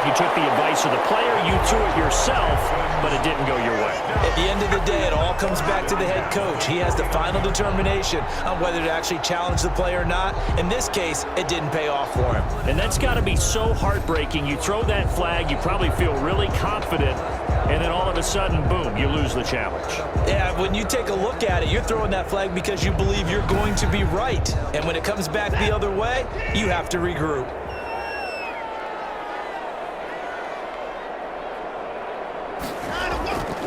you took the advice of the player, you threw it yourself, but it didn't go your way. At the end of the day, it all comes back to the head coach. He has the final determination on whether to actually challenge the play or not. In this case, it didn't pay off for him. And that's got to be so heartbreaking. You throw that flag, you probably feel really confident, and then all of a sudden, boom, you lose the challenge. Yeah, when you take a look at it, you're throwing that flag because you believe you're going to be right. And when it comes back the other way, you have to regroup.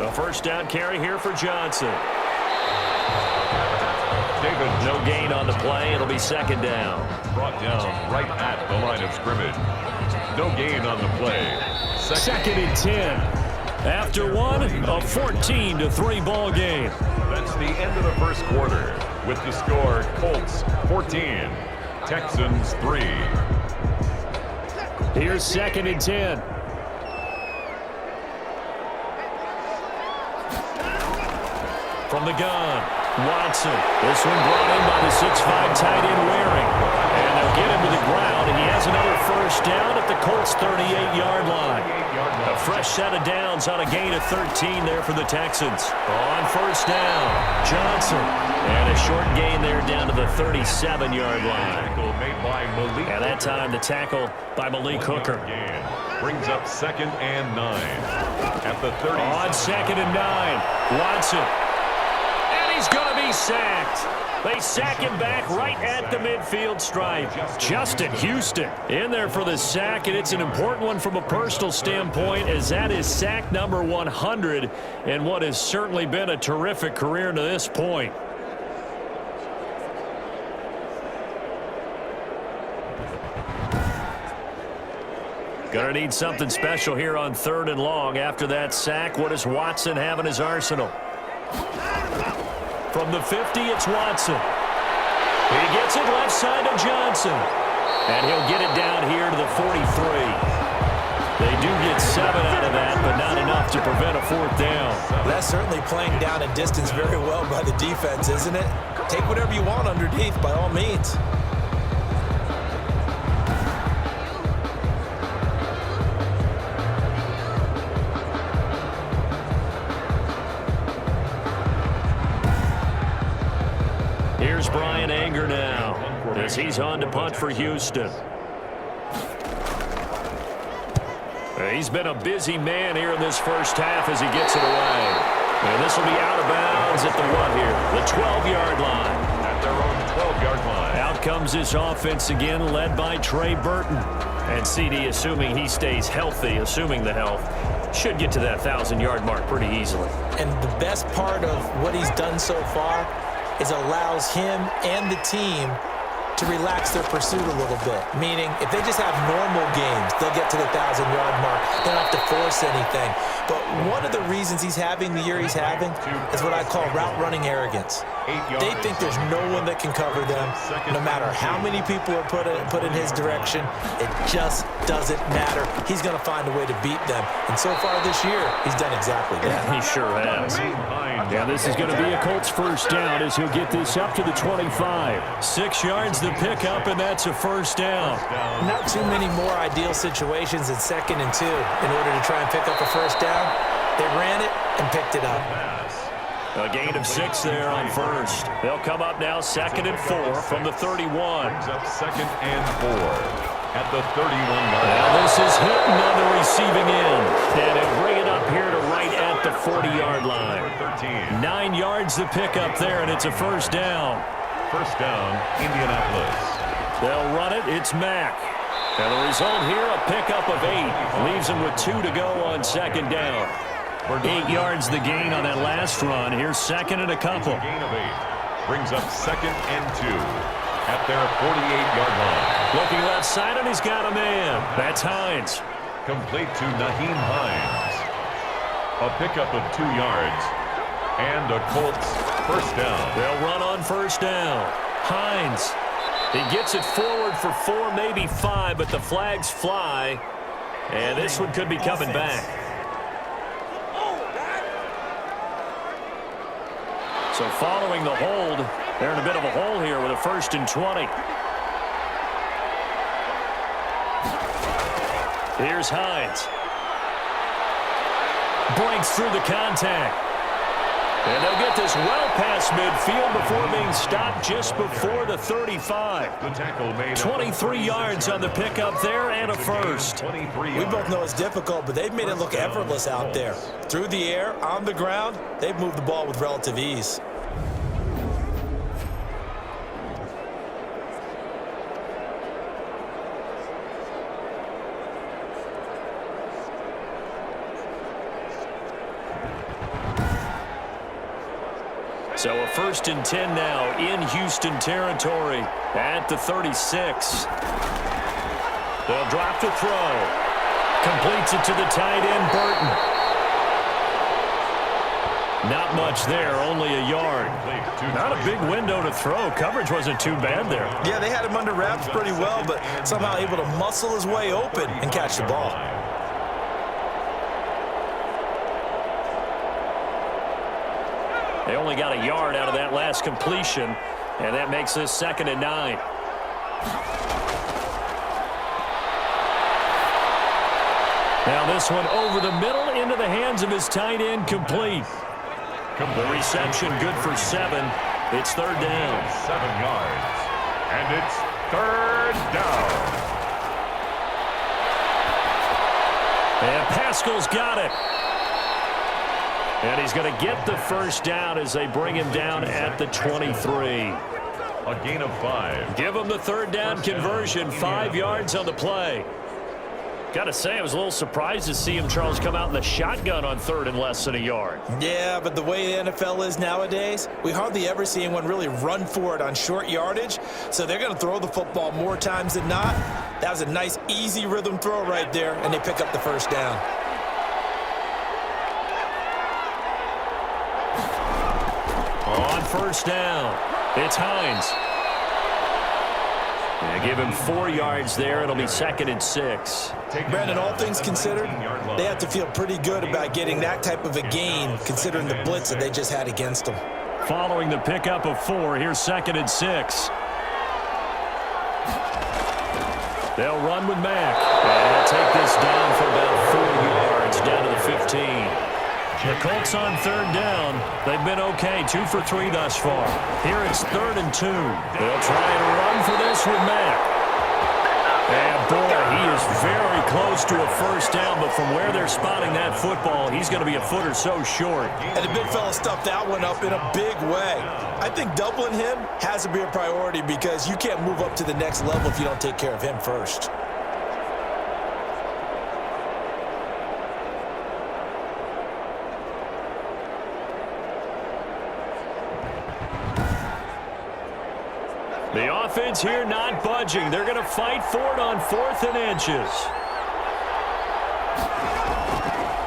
A first down carry here for Johnson. No gain on the play. It'll be second down. Brought down right at the line of scrimmage. No gain on the play. Second and 10. After one, a 14-3 ball game. That's the end of the first quarter. With the score, Colts 14, Texans 3. Here's second and 10. From the gun, Watson. This one brought in by the 6'5" tight end Waring. And they'll get him to the ground, and he has another first down at the Colts' 38-yard line. A fresh set of downs on a gain of 13 there for the Texans. On first down, Johnson. And a short gain there down to the 37-yard line. At that time, the tackle by Malik Hooker. Brings up second and 9. At the 30. On second and 9, Watson. He's going to be sacked. They sack him back right at the midfield stripe. Justin Houston in there for the sack, and it's an important one from a personal standpoint, as that is sack number 100 in what has certainly been a terrific career to this point. Going to need something special here on 3rd and long. After that sack, what does Watson have in his arsenal? From the 50, it's Watson. He gets it left side to Johnson. And he'll get it down here to the 43. They do get 7 out of that, but not enough to prevent a 4th down. That's certainly playing down a distance very well by the defense, isn't it? Take whatever you want underneath, by all means. Here's Brian Anger now, as he's on to punt for Houston. He's been a busy man here in this first half as he gets it away. And this will be out of bounds at the what here? The 12-yard line. At their own 12-yard line. Out comes this offense again, led by Trey Burton. And CD, assuming he stays healthy, assuming the health, should get to that 1,000-yard mark pretty easily. And the best part of what he's done so far is allows him and the team to relax their pursuit a little bit. Meaning, if they just have normal games, they'll get to the 1,000-yard mark. They don't have to force anything. But one of the reasons he's having the year he's having is what I call route running arrogance. They think there's no one that can cover them. No matter how many people are put in his direction, it just doesn't matter. He's going to find a way to beat them. And so far this year, he's done exactly that. Yeah, he sure has. Yeah, this is going to be a Colts first down as he'll get this up to the 25. 6 yards the pickup, and that's a first down. Not too many more ideal situations in 2nd and 2 in order to try and pick up a first down. They ran it and picked it up. A gain of 6 there on first. They'll come up now 2nd and 4 from the 31. Brings up 2nd and 4 at the 31-yard line. Now this is Hilton on the receiving end. And he'll bring it up here to right at the 40-yard line. 9 yards the pickup there, and it's a first down. First down, Indianapolis. They'll run it. It's Mack. And the result here, a pickup of 8. Leaves him with 2 to go on 2nd down. 8 yards the gain on that last run. Here's 2nd and a couple. Gain of 8. Brings up 2nd and 2 at their 48-yard line. Looking left side, and he's got a man. That's Hines. Complete to Nyheim Hines. A pickup of 2 yards. And a Colts first down. They'll run on first down. Hines. He gets it forward for 4, maybe 5, but the flags fly. And this one could be coming back. So following the hold, they're in a bit of a hole here with a 1st and 20. Here's Hines. Breaks through the contact. And they'll get this well past midfield before being stopped just before the 35. The tackle made 23 yards on the pickup there and a first. We both know it's difficult, but they've made it look effortless out there. Through the air, on the ground, they've moved the ball with relative ease. So a 1st and 10 now in Houston territory at the 36. They'll drop the throw. Completes it to the tight end, Burton. Not much there, only a yard. Not a big window to throw. Coverage wasn't too bad there. Yeah, they had him under wraps pretty well, but somehow able to muscle his way open and catch the ball. They only got a yard out of that last completion, and that makes this 2nd and 9. Now this one over the middle into the hands of his tight end, complete. The reception good for 7. It's 3rd down. 7 yards. And it's 3rd down. And Pascal's got it. And he's going to get the 1st down as they bring him down at the 23. A gain of 5. Give him the 3rd down conversion, 5 yards on the play. Got to say, I was a little surprised to see him, Charles, come out in the shotgun on 3rd and less than a yard. Yeah, but the way the NFL is nowadays, we hardly ever see anyone really run for it on short yardage. So they're going to throw the football more times than not. That was a nice, easy rhythm throw right there, and they pick up the 1st down. On 1st down, it's Hines. They give him 4 yards there. It'll be 2nd and 6. Brandon, all things considered, they have to feel pretty good about getting that type of a gain, considering the blitz that they just had against them. Following the pickup of 4, here's 2nd and 6. They'll run with Mack. And they'll take this down for about 4 yards, down to the 15. The Colts on 3rd down. They've been okay, 2 for 3 thus far. Here it's 3rd and 2. They'll try and run for this with Mack. And boy, he is very close to a 1st down, but from where they're spotting that football, he's going to be a foot or so short. And the big fella stuffed that one up in a big way. I think doubling him has to be a priority because you can't move up to the next level if you don't take care of him first. The offense here not budging. They're going to fight for it on 4th and inches.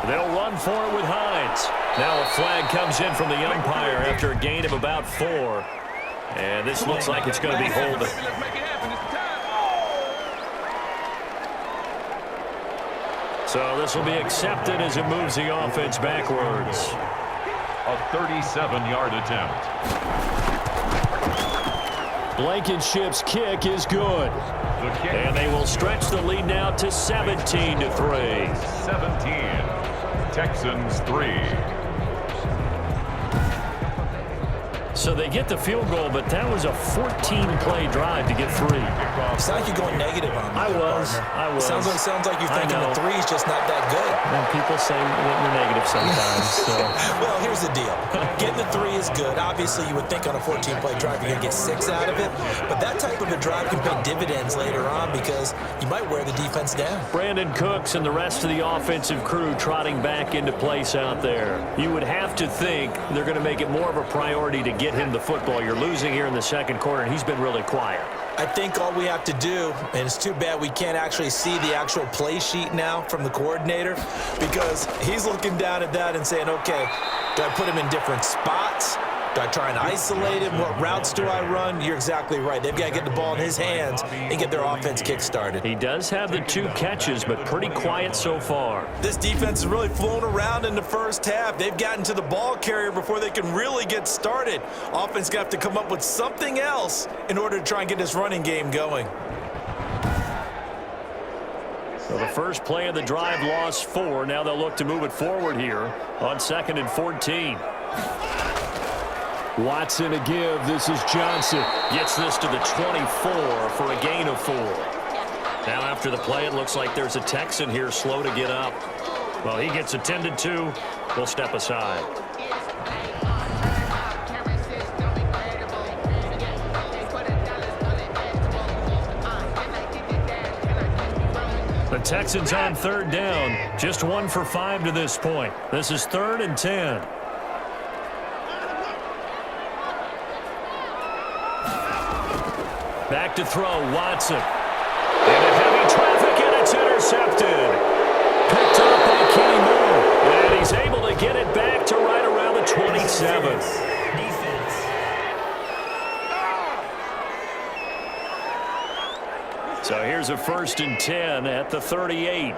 They'll run for it with Hines. Now a flag comes in from the umpire after a gain of about 4. And this looks like it's going to be holding. So this will be accepted as it moves the offense backwards. A 37-yard attempt. Blankenship's kick is good. And they will stretch the lead now to 17-3. 17. Texans 3. So they get the field goal, but that was a 14-play drive to get 3. It sounds like you're going negative on me. I was. Sounds like you're thinking the 3 is just not that good. And people say we're negative sometimes. So. Well, here's the deal. Getting the 3 is good. Obviously, you would think on a 14-play drive you're going to get 6 out of it. But that type of a drive can pay dividends later on because you might wear the defense down. Brandon Cooks and the rest of the offensive crew trotting back into place out there. You would have to think they're going to make it more of a priority to get him the football. You're losing here in the 2nd quarter, and he's been really quiet. I think all we have to do, and it's too bad we can't actually see the actual play sheet now from the coordinator, because he's looking down at that and saying, okay, do I put him in different spots? Do I try and isolate him? What routes do I run? You're exactly right. They've got to get the ball in his hands and get their offense kick-started. He does have the 2 catches, but pretty quiet so far. This defense has really flown around in the first half. They've gotten to the ball carrier before they can really get started. Offense got to come up with something else in order to try and get this running game going. So the First play of the drive lost 4. Now they'll look to move it forward here on 2nd and 14. Watson to give. This is Johnson. Gets this to the 24 for a gain of 4. Now after the play, it looks like there's a Texan here slow to get up. Well, he gets attended to. We'll step aside. The Texans on 3rd down. Just 1 for 5 to this point. This is 3rd and 10. Back to throw, Watson. Into heavy traffic, and it's intercepted. Picked up by Kenny Moore. And he's able to get it back to right around the 27. So here's a 1st and 10 at the 38.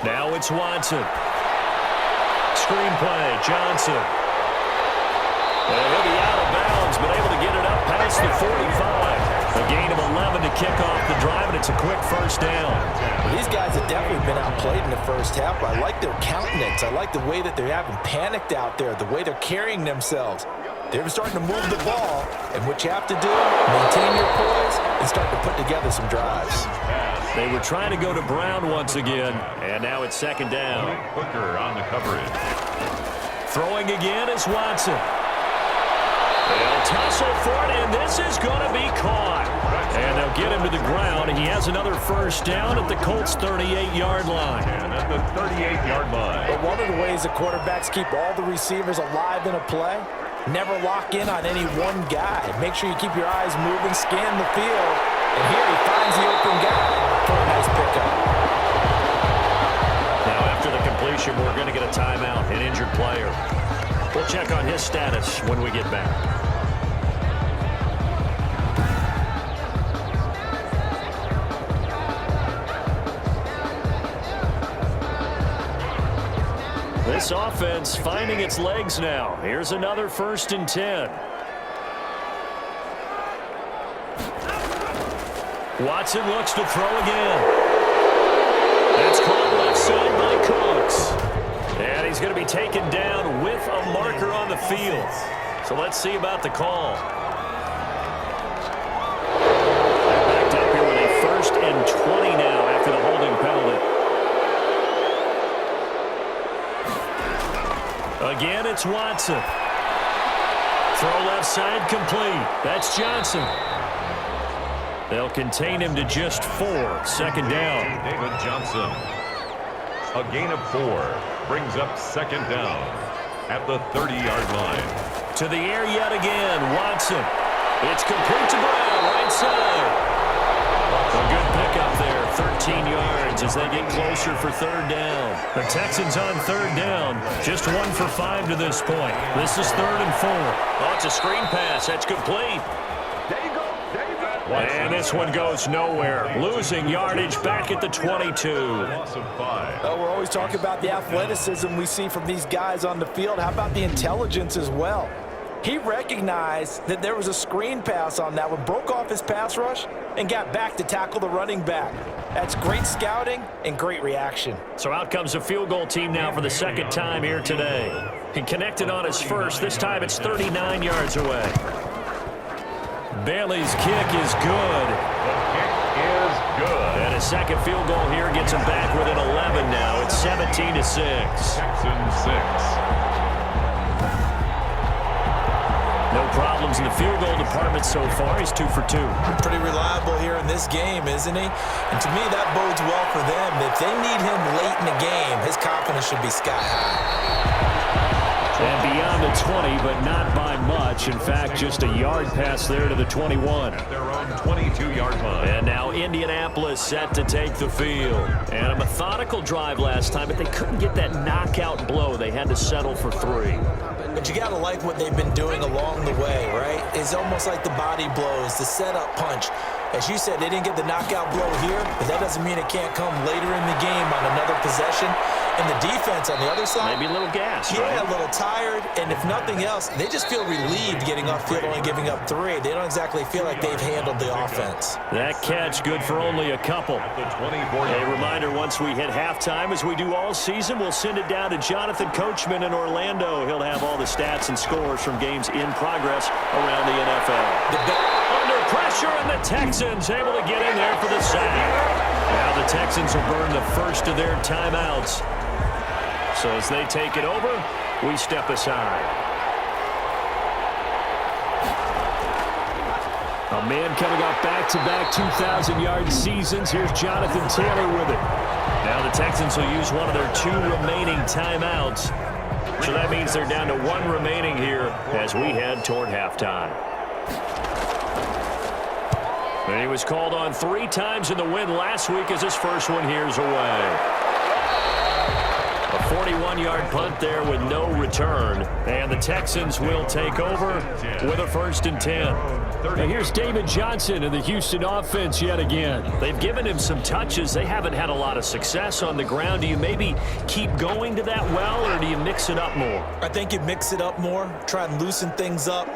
Now it's Watson. Screenplay, Johnson. And he'll be out of bounds, but able to get it up past the 45. A gain of 11 to kick off the drive, and it's a quick 1st down. Well, these guys have definitely been outplayed in the first half. I like their countenance. I like the way that they're having panicked out there, the way they're carrying themselves. They're starting to move the ball, and what you have to do, maintain your poise and start to put together some drives. They were trying to go to Brown once again, and now it's 2nd down. Hooker on the coverage. Throwing again is Watson. They'll tussle for it, and this is going to be caught. And they'll get him to the ground, and he has another 1st down at the Colts' 38-yard line. And at the 38-yard line. But one of the ways the quarterbacks keep all the receivers alive in a play, never lock in on any one guy. Make sure you keep your eyes moving, scan the field, and here he finds the open guy for a nice pickup. Now after the completion, we're going to get a timeout, an injured player. We'll check on his status when we get back. This offense finding its legs now. Here's another 1st and 10. Watson looks to throw again. That's caught left side by Cooks. And he's going to be taken down with a marker on the field. So let's see about the call. Backed up here with a 1st and 20 now after the holding penalty. Again, it's Watson. Throw left side complete. That's Johnson. They'll contain him to just 4. 2nd down. David Johnson. A gain of 4 brings up 2nd down at the 30-yard line. To the air yet again, Watson. It's complete to Brown, right side. A good pickup there, 13 yards as they get closer for 3rd down. The Texans on 3rd down, just 1 for 5 to this point. This is 3rd and 4. Oh, it's a screen pass. That's complete. There you go. And this one goes nowhere. Losing yardage back at the 22. Loss of 5. Well, we're always talking about the athleticism we see from these guys on the field. How about the intelligence as well? He recognized that there was a screen pass on that one, broke off his pass rush, and got back to tackle the running back. That's great scouting and great reaction. So out comes a field goal team now for the 2nd time here today. He connected on his first. This time it's 39 yards away. Bailey's kick is good. The kick is good. And a 2nd field goal here gets him back within 11 now. It's 17-6. Texans 6. No problems in the field goal department so far. He's 2 for 2. Pretty reliable here in this game, isn't he? And to me, that bodes well for them. If they need him late in the game, his confidence should be sky high. And beyond the 20, but not by much. In fact, just a yard pass there to the 21. At their own 22-yard line. And now Indianapolis set to take the field. And a methodical drive last time, but they couldn't get that knockout blow. They had to settle for 3. But you got to like what they've been doing along the way, right? It's almost like the body blows, the setup punch. As you said, they didn't get the knockout blow here, but that doesn't mean it can't come later in the game on another possession. And the defense on the other side, maybe a little gas, yeah, right? a little tired. And if nothing else, they just feel relieved getting off field only giving up 3. They don't exactly feel like they've handled the offense. That catch good for only a couple. A reminder, once we hit halftime, as we do all season, we'll send it down to Jonathan Coachman in Orlando. He'll have all the stats and scores from games in progress around the NFL. Under pressure, and the Texans able to get in there for the sack. Now the Texans will burn the first of their timeouts. So as they take it over, we step aside. A man coming off back-to-back 2,000-yard seasons. Here's Jonathan Taylor with it. Now the Texans will use one of their 2 remaining timeouts. So that means they're down to 1 remaining here as we head toward halftime. And he was called on 3 times in the win last week as his first one here's away. A 41-yard punt there with no return. And the Texans will take over with a 1st and 10. Now here's David Johnson in the Houston offense yet again. They've given him some touches. They haven't had a lot of success on the ground. Do you maybe keep going to that well, or do you mix it up more? I think you mix it up more, try and loosen things up.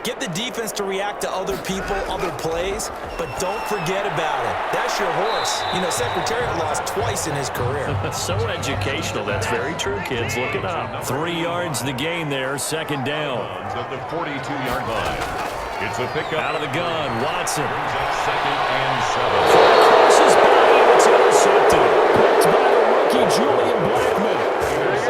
Get the defense to react to other people, other plays, but don't forget about it. That's your horse. You know, Secretariat lost twice in his career. So educational. That's very true, kids. Look it up. 3 yards the gain there, 2nd down. At the 42-yard line. It's a pickup. Out of the gun, Watson. Brings up 2nd and 7. Crosses by, and it's intercepted. Picked by the rookie, Julian Blackmon.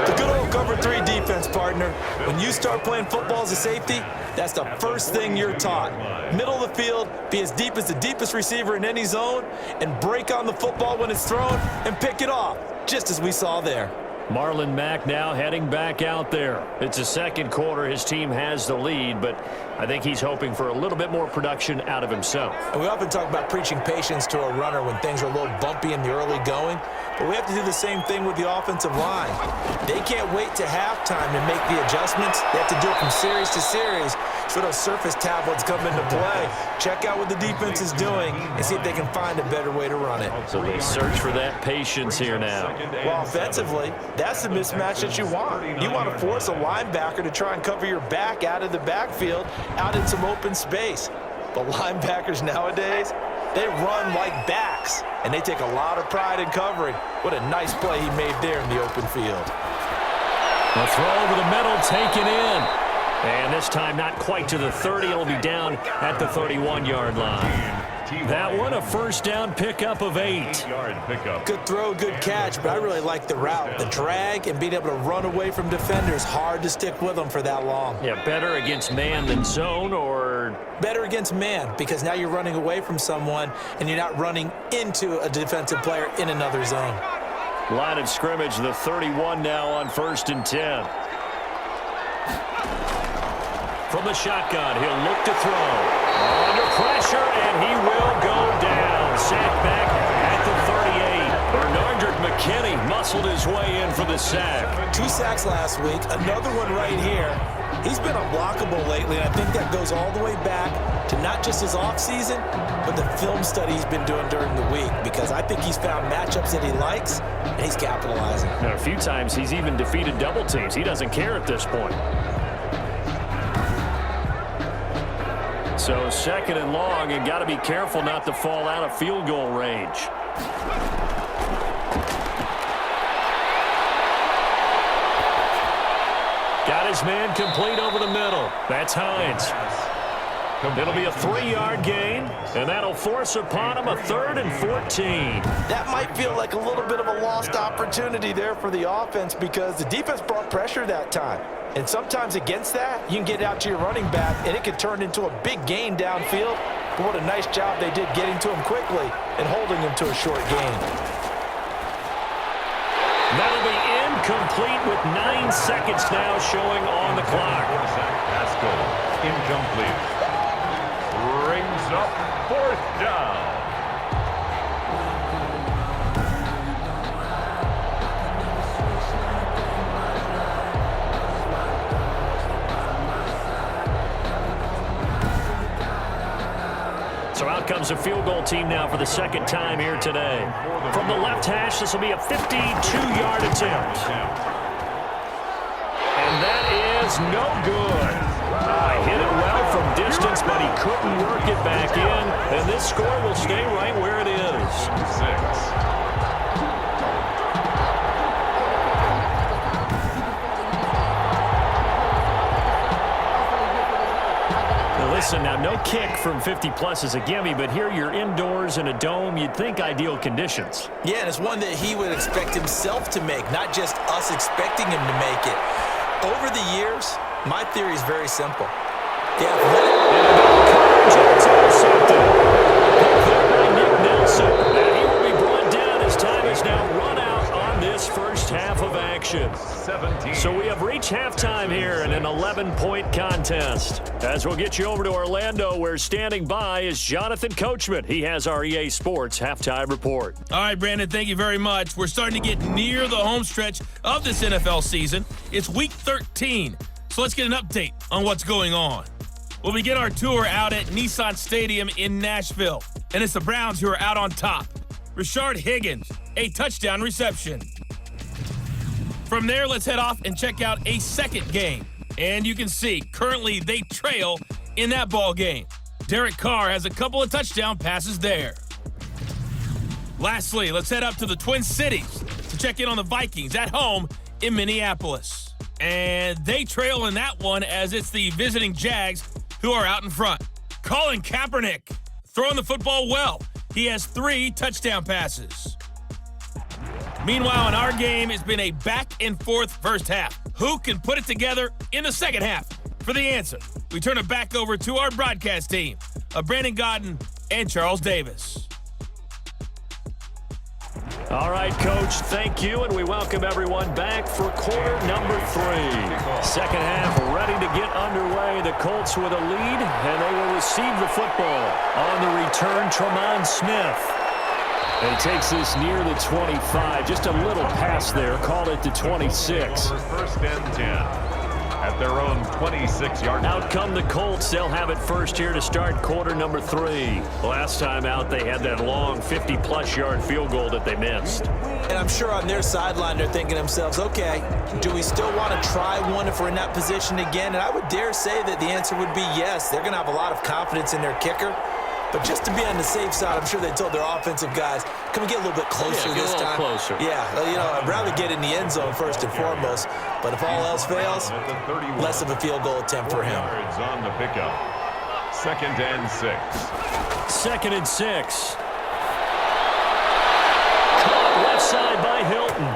The good old cover 3 defense, partner. When you start playing football as a safety, that's the first thing you're taught. Middle of the field, be as deep as the deepest receiver in any zone, and break on the football when it's thrown and pick it off, just as we saw there. Marlon Mack now heading back out there. It's the 2nd quarter. His team has the lead, but I think he's hoping for a little bit more production out of himself. And we often talk about preaching patience to a runner when things are a little bumpy in the early going, but we have to do the same thing with the offensive line. They can't wait to halftime to make the adjustments. They have to do it from series to series so those surface tablets come into play. Check out what the defense is doing and see if they can find a better way to run it. So they search for that patience here now. Well, offensively, that's the mismatch that you want. You want to force a linebacker to try and cover your back out of the backfield, out in some open space. But linebackers nowadays, they run like backs, and they take a lot of pride in covering. What a nice play he made there in the open field. A throw over the middle, taken in. And this time not quite to the 30. It'll be down at the 31-yard line. That one, a 1st down pickup of 8. Good throw, good catch, but I really like the route. The drag and being able to run away from defenders, hard to stick with them for that long. Yeah, better against man than zone, or? Better against man, because now you're running away from someone and you're not running into a defensive player in another zone. Line of scrimmage, the 31 now on 1st and 10. From the shotgun, he'll look to throw. Under pressure, and he will go down. Sack back at the 38. Bernard McKinney muscled his way in for the sack. 2 sacks last week, another one right here. He's been unblockable lately, and I think that goes all the way back to not just his offseason, but the film study he's been doing during the week, because I think he's found matchups that he likes, and he's capitalizing. Now, a few times he's even defeated double teams. He doesn't care at this point. So 2nd and long, and got to be careful not to fall out of field goal range. Got his man complete over the middle. That's Hines. It'll be a 3-yard gain, and that'll force upon him a 3rd and 14. That might feel like a little bit of a lost opportunity there for the offense, because the defense brought pressure that time. And sometimes against that, you can get out to your running back, and it can turn into a big gain downfield. But what a nice job they did getting to him quickly and holding him to a short gain. That'll be incomplete with 9 seconds now showing on the clock. Incomplete. Brings up 4th down. So out comes becomes a field goal team now for the second time here today. From the left hash, this will be a 52-yard attempt. And that is no good. Hit it well from distance, but he couldn't work it back in. And this score will stay right where it is. 6. Listen, now no kick from 50-plus is a gimme, but here you're indoors in a dome. You'd think ideal conditions. Yeah, and it's one that he would expect himself to make, not just us expecting him to make it. Over the years, my theory is very simple. The athletic intercepted. By Nick Nelson. And he will be brought down as time is now run out on this first half of action. 17. So we have reached halftime here in an 11-point contest. As we'll get you over to Orlando, where standing by is Jonathan Coachman. He has our EA Sports halftime report. All right, Brandon, thank you very much. We're starting to get near the home stretch of this NFL season. It's Week 13, so let's get an update on what's going on. We'll begin our tour out at Nissan Stadium in Nashville, and it's the Browns who are out on top. Rashard Higgins, a touchdown reception. From there, let's head off and check out a second game. And you can see, currently they trail in that ball game. Derek Carr has a couple of touchdown passes there. Lastly, let's head up to the Twin Cities to check in on the Vikings at home in Minneapolis. And they trail in that one as it's the visiting Jags who are out in front. Colin Kaepernick throwing the football well. He has 3 touchdown passes. Meanwhile, in our game, it's been a back-and-forth first half. Who can put it together in the second half? For the answer, we turn it back over to our broadcast team of Brandon Godden and Charles Davis. All right, Coach, thank you, and we welcome everyone back for quarter number 3. Second half ready to get underway. The Colts with a lead, and they will receive the football. On the return, Tremont Smith. And he takes this near the 25. Just a little pass there. Called it to 26. First and 10 at their own 26-yard line. Out come the Colts. They'll have it first here to start quarter number 3. Last time out, they had that long 50-plus yard field goal that they missed. And I'm sure on their sideline they're thinking to themselves, okay, do we still want to try one if we're in that position again? And I would dare say that the answer would be yes. They're going to have a lot of confidence in their kicker. But just to be on the safe side, I'm sure they told their offensive guys, can we get a little bit closer this time? Closer. Yeah, I'd rather get in the end zone first and foremost. But if all else fails, less of a field goal attempt for him. Yards on the pickup. 2nd and 6. 2nd and 6. Caught left side by Hilton.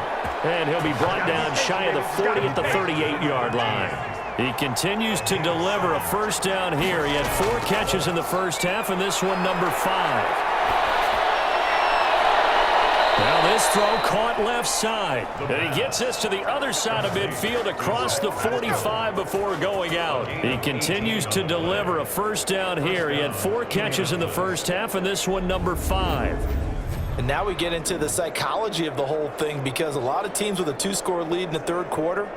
And he'll be brought down shy of the 40 at the 38-yard line. He continues to deliver a first down here. He had 4 catches in the first half, and this one number 5. Now this throw caught left side. And he gets this to the other side of midfield across the 45 before going out. He continues to deliver a first down here. He had 4 catches in the first half, and this one number 5. And now we get into the psychology of the whole thing, because a lot of teams with a 2-score lead in the third quarter,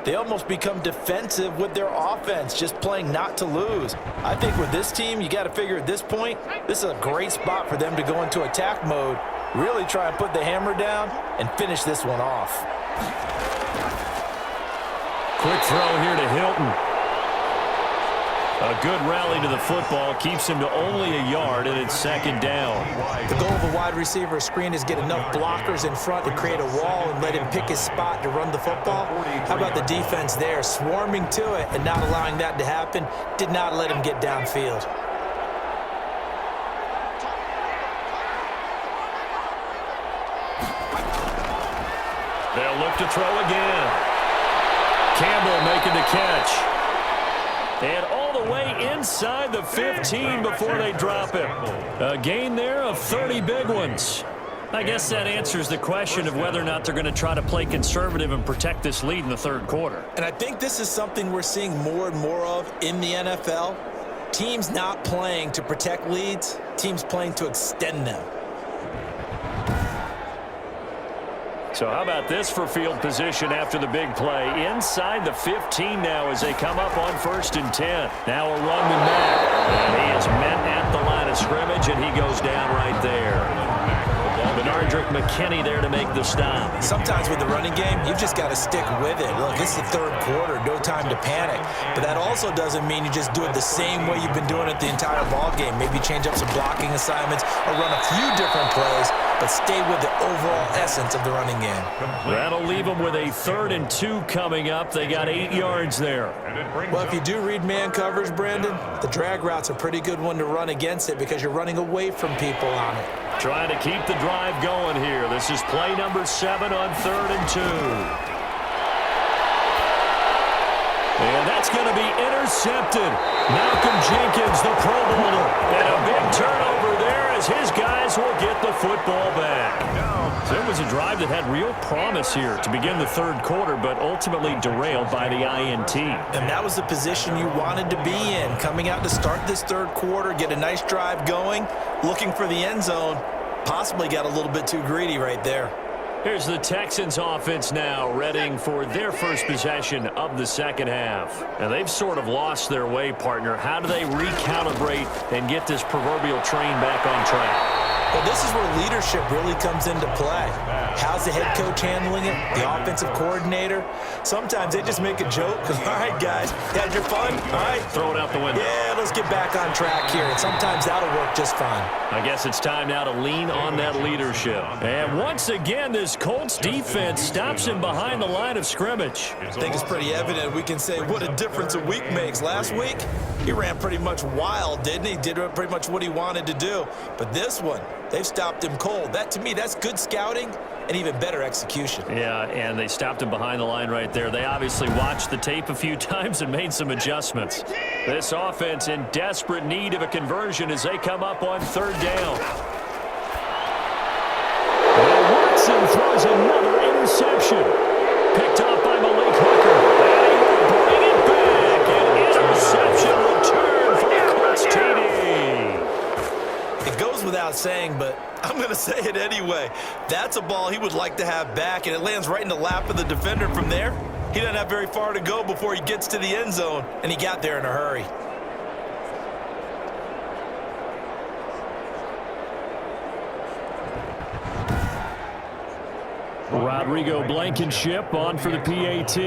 they almost become defensive with their offense, just playing not to lose. I think with this team, you got to figure at this point, this is a great spot for them to go into attack mode, really try and put the hammer down and finish this one off. Quick throw here to Hilton. A good rally to the football keeps him to only a yard, and it's 2nd down. The goal of a wide receiver screen is get enough blockers in front to create a wall and let him pick his spot to run the football. How about the defense there, swarming to it and not allowing that to happen? Did not let him get downfield. They'll look to throw again. Campbell making the catch. And all the way inside the 15 before they drop him. A gain there of 30 big ones. I guess that answers the question of whether or not they're going to try to play conservative and protect this lead in the third quarter. And I think this is something we're seeing more and more of in the NFL. Teams not playing to protect leads, teams playing to extend them. So how about this for field position after the big play? Inside the 15 now as they come up on 1st and 10. Now a run with Matt. And he is met at the line of scrimmage, and he goes down right there. Benardrick McKinney there to make the stop. Sometimes with the running game, you've just got to stick with it. Look, it's the third quarter, no time to panic. But that also doesn't mean you just do it the same way you've been doing it the entire ball game. Maybe change up some blocking assignments or run a few different plays, but stay with the overall essence of the running game. That'll leave them with a 3rd and 2 coming up. They got 8 yards there. Well, if you do read man coverage, Brandon, the drag route's a pretty good one to run against it because you're running away from people on it. Trying to keep the drive going here. This is play number 7 on 3rd and 2. And that's going to be intercepted. Malcolm Jenkins, the Pro Bowler. And a big turnover there as his guys will get the football back. So it was a drive that had real promise here to begin the 3rd quarter, but ultimately derailed by the INT. And that was the position you wanted to be in. Coming out to start this 3rd quarter, get a nice drive going, looking for the end zone. Possibly got a little bit too greedy right there. Here's the Texans offense now, readying for their first possession of the 2nd half. And they've sort of lost their way, partner. How do they recalibrate and get this proverbial train back on track? Well, this is where leadership really comes into play. How's the head coach handling it? The offensive coordinator? Sometimes they just make a joke. All right, guys, had your fun? All right. Throw it out the window. Yeah, let's get back on track here. And sometimes that'll work just fine. I guess it's time now to lean on that leadership. And once again, this Colts defense stops him behind the line of scrimmage. I think it's pretty evident. We can say what a difference a week makes. Last week, he ran pretty much wild, didn't he? Did pretty much what he wanted to do. But this one, they've stopped him cold. That, to me, that's good scouting and even better execution. Yeah, and they stopped him behind the line right there. They obviously watched the tape a few times and made some adjustments. This offense in desperate need of a conversion as they come up on 3rd down. And Watson throws another interception. Picked off by Malik Hooker. And he will bring it back. An interception return for the Colts TD. It goes without saying, but I'm going to say it anyway. That's a ball he would like to have back, and it lands right in the lap of the defender from there. He doesn't have very far to go before he gets to the end zone, and he got there in a hurry. Rodrigo Blankenship on for the PAT.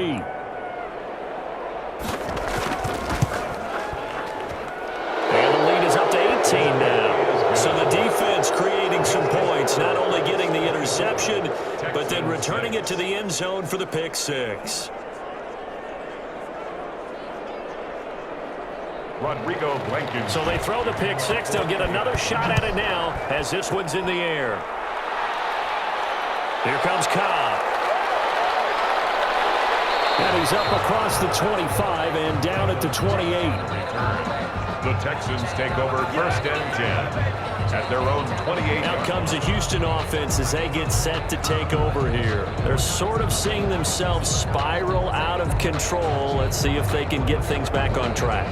And the lead is up to 18 now. So the defense creating some points, not only getting the interception, but then returning it to the end zone for the pick 6. Rodrigo Blankenship. So they throw the pick 6. They'll get another shot at it now as this one's in the air. Here comes Cobb. And he's up across the 25 and down at the 28. The Texans take over 1st and 10 at their own 28. Out comes the Houston offense as they get set to take over here. They're sort of seeing themselves spiral out of control. Let's see if they can get things back on track.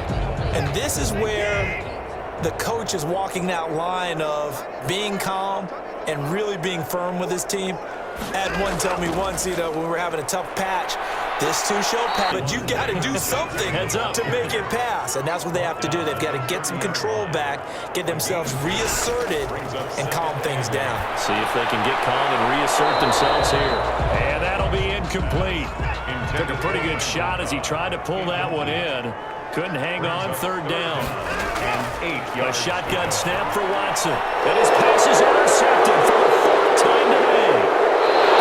And this is where the coach is walking that line of being calm and really being firm with his team. I had one tell me once, when we were having a tough patch, this too shall pass. But you got to do something to make it pass. And that's what they have to do. They've got to get some control back, get themselves reasserted, and calm things down. See if they can get calm and reassert themselves here. And that'll be incomplete. Took a pretty good shot as he tried to pull that one in. Couldn't hang on 3rd down. And 8 A yards. shotgun snap for Watson. And his pass is intercepted for the 4th time today.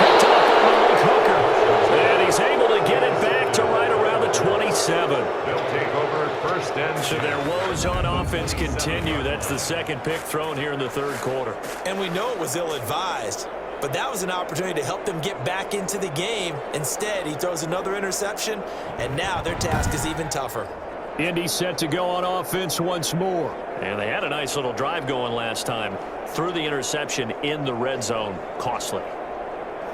Picked up by Malik Hooker. And he's able to get it back to right around the 27. They'll take over 1st and 10. So their woes on offense continue. That's the 2nd pick thrown here in the 3rd quarter. And we know it was ill-advised, but that was an opportunity to help them get back into the game. Instead, he throws another interception, and now their task is even tougher. Indy set to go on offense once more. And they had a nice little drive going last time. Threw the interception in the red zone. Costly.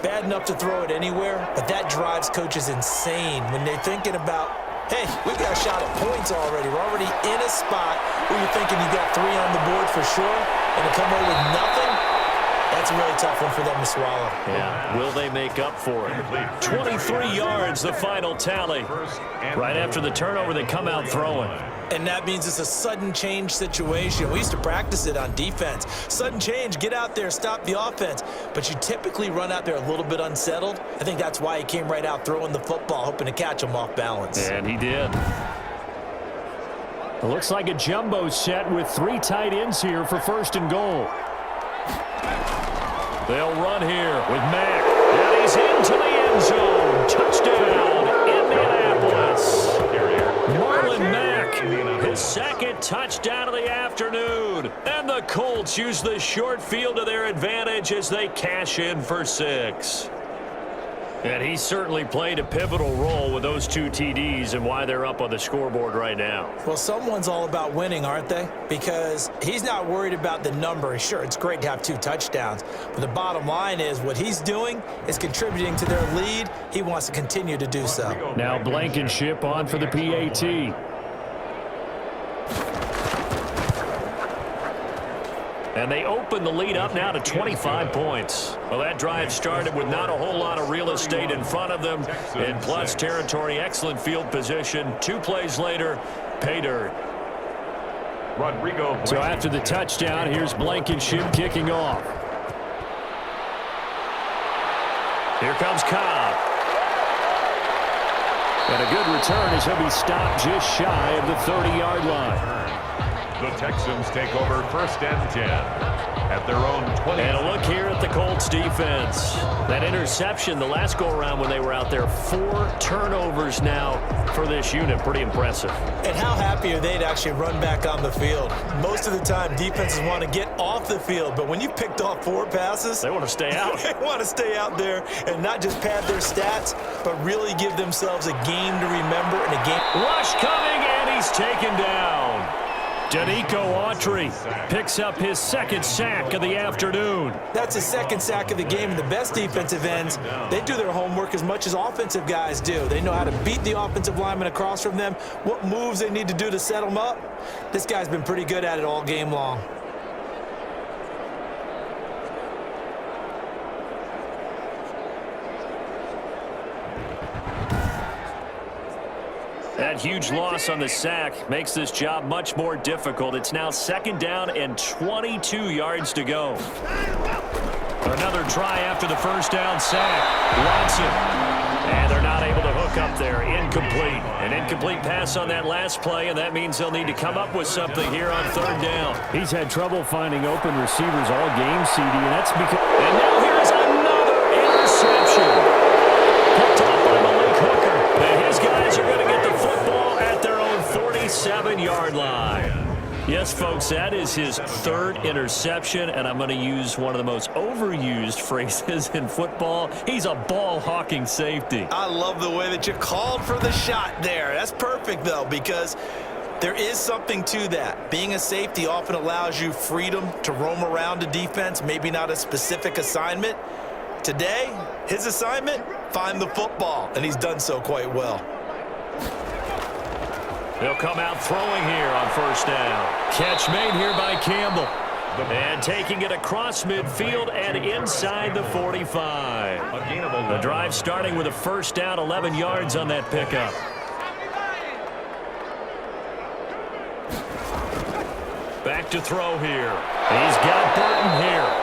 Bad enough to throw it anywhere, but that drives coaches insane when they're thinking about, hey, we got a shot at points already. We're already in a spot where you're thinking you got 3 on the board for sure, and to come away with nothing, that's a really tough one for them to swallow. Yeah, will they make up for it? 23 yards, the final tally. Right after the turnover, they come out throwing. And that means it's a sudden change situation. We used to practice it on defense. Sudden change, get out there, stop the offense. But you typically run out there a little bit unsettled. I think that's why he came right out throwing the football, hoping to catch him off balance. And he did. It looks like a jumbo set with 3 tight ends here for 1st and goal. They'll run here with Mack. And he's into the end zone. Touchdown, Indianapolis. Marlon Mack, his 2nd touchdown of the afternoon. And the Colts use the short field to their advantage as they cash in for 6. And he certainly played a pivotal role with those 2 TDs and why they're up on the scoreboard right now. Well, someone's all about winning, aren't they? Because he's not worried about the number. Sure, it's great to have 2 touchdowns. But the bottom line is what he's doing is contributing to their lead. He wants to continue to do so. Now Blankenship on for the PAT. And they open the lead up now to 25 points. Well, that drive started with not a whole lot of real estate in front of them. In plus territory, excellent field position. 2 plays later, pay dirt. So after the touchdown, here's Blankenship kicking off. Here comes Cobb. And a good return as he'll be stopped just shy of the 30-yard line. The Texans take over 1st and 10 at their own 20. And a look here at the Colts defense. That interception the last go-around when they were out there, 4 turnovers now for this unit. Pretty impressive. And how happy are they to actually run back on the field? Most of the time, defenses want to get off the field, but when you picked off 4 passes, they want to stay out. They want to stay out there and not just pad their stats, but really give themselves a game to remember and a game. Rush coming, and he's taken down. Danico Autry picks up his 2nd sack of the afternoon. That's his 2nd sack of the game, and the best defensive ends, they do their homework as much as offensive guys do. They know how to beat the offensive lineman across from them, what moves they need to do to set them up. This guy's been pretty good at it all game long. That huge loss on the sack makes this job much more difficult. It's now 2nd down and 22 yards to go. Another try after the 1st down sack. Watson. And they're not able to hook up there. Incomplete. An incomplete pass on that last play, and that means they'll need to come up with something here on 3rd down. He's had trouble finding open receivers all game, CD, and that's because... And now here's another interception. Picked up by Malik Hooker. And his guys are going to get the football at their own 47-yard line. Yes, folks, that is his 3rd interception, and I'm going to use one of the most overused phrases in football. He's a ball-hawking safety. I love the way that you called for the shot there. That's perfect, though, because there is something to that. Being a safety often allows you freedom to roam around a defense, maybe not a specific assignment. Today, his assignment, find the football, and he's done so quite well. They'll come out throwing here on 1st down. Catch made here by Campbell. And taking it across midfield and inside the 45. The drive starting with a 1st down, 11 yards on that pickup. Back to throw here. He's got Burton here.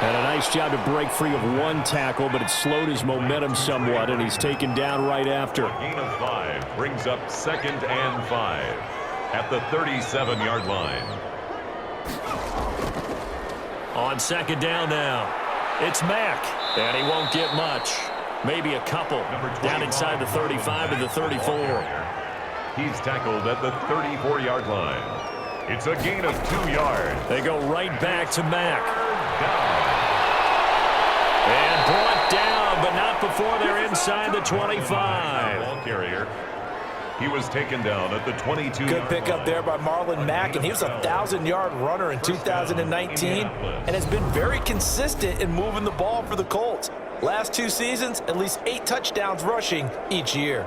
And a nice job to break free of 1 tackle, but it slowed his momentum somewhat, and he's taken down right after. A gain of 5 brings up 2nd and 5 at the 37-yard line. On 2nd down now, it's Mack, and he won't get much. Maybe a couple down inside the 35 to the 34. He's tackled at the 34-yard line. It's a gain of 2 yards. They go right back to Mack. And brought down, but not before they're inside the 25. Ball carrier. He was taken down at the 22. Good pickup there by Marlon Mack, and he was a 1,000-yard runner in 2019 and has been very consistent in moving the ball for the Colts. Last 2 seasons, at least 8 touchdowns rushing each year.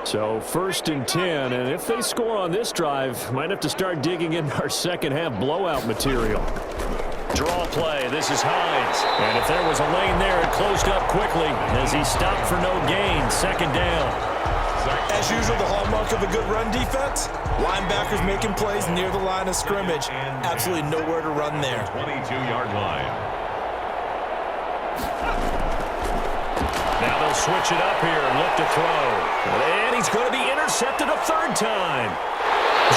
So 1st and 10, and if they score on this drive, might have to start digging in our second half blowout material. Draw play. This is Hines. And if there was a lane there, it closed up quickly as he stopped for no gain. 2nd down. As usual, the hallmark of a good run defense, linebackers making plays near the line of scrimmage. Absolutely nowhere to run there. 22-yard line. Now they'll switch it up here and look to throw. And he's going to be intercepted a 3rd time.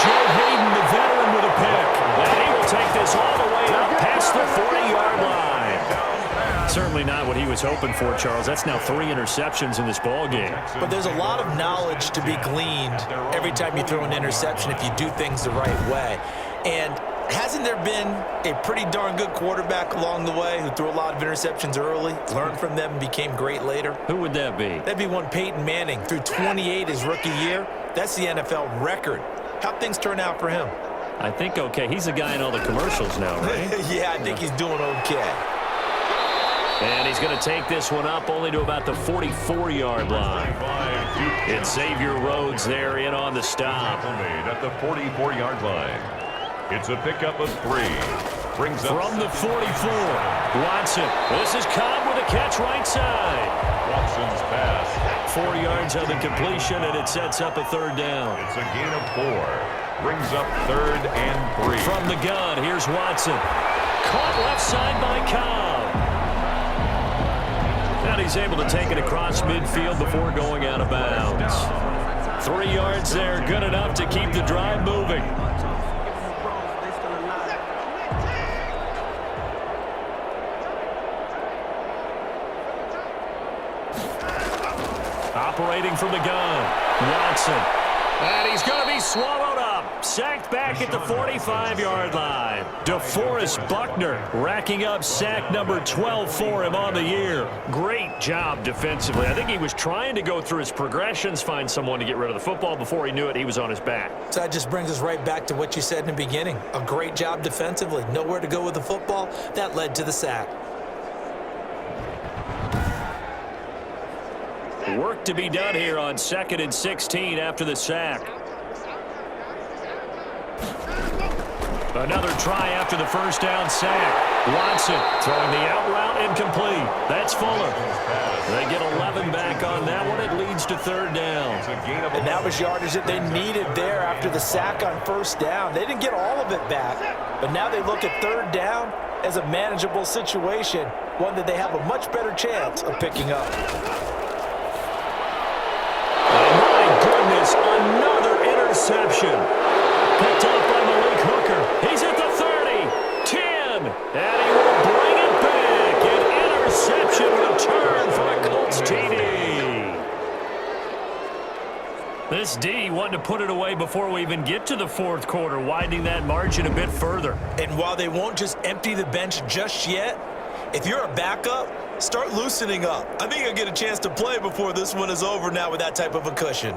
Joe Hayden, the veteran, with a pick. And he will take this all the way up past the 40-yard line. Certainly not what he was hoping for, Charles. That's now 3 interceptions in this ball game. But there's a lot of knowledge to be gleaned every time you throw an interception if you do things the right way. And hasn't there been a pretty darn good quarterback along the way who threw a lot of interceptions early, learned from them, and became great later? Who would that be? That'd be one Peyton Manning. Threw 28 his rookie year. That's the NFL record. How'd things turn out for him? I think okay. He's a guy in all the commercials now, right? Yeah, I think he's doing okay. And he's going to take this one up only to about the 44-yard line. It's Xavier Rhodes there in on the stop. At the 44-yard line. It's a pickup of 3. Brings up from the 44. Watson. This is Cobb with a catch right side. Watson's pass. 4 yards on the completion, and it sets up a 3rd down. It's a gain of 4. Brings up 3rd and 3. From the gun, here's Watson. Caught left side by Cobb. And he's able to take it across midfield before going out of bounds. 3 yards there, good enough to keep the drive moving. Operating from the gun, Watson. And he's going to be swallowed up. Sacked back at the 45-yard line. DeForest Buckner racking up sack number 12 for him on the year. Great job defensively. I think he was trying to go through his progressions, find someone to get rid of the football. Before he knew it, he was on his back. So that just brings us right back to what you said in the beginning. A great job defensively. Nowhere to go with the football. That led to the sack. Work to be done here on 2nd and 16 after the sack. Another try after the 1st down sack. Watson throwing the out route incomplete. That's Fuller. They get 11 back on that one. It leads to 3rd down. And that was yardage that they needed there after the sack on 1st down. They didn't get all of it back, but now they look at 3rd down as a manageable situation, one that they have a much better chance of picking up. Another interception. Picked off by Malik Hooker. He's at the 30, 10, and he will bring it back. An interception return for a Colts TD. This D wanted to put it away before we even get to the 4th quarter, widening that margin a bit further. And while they won't just empty the bench just yet, if you're a backup, start loosening up. I think you'll get a chance to play before this one is over now with that type of a cushion.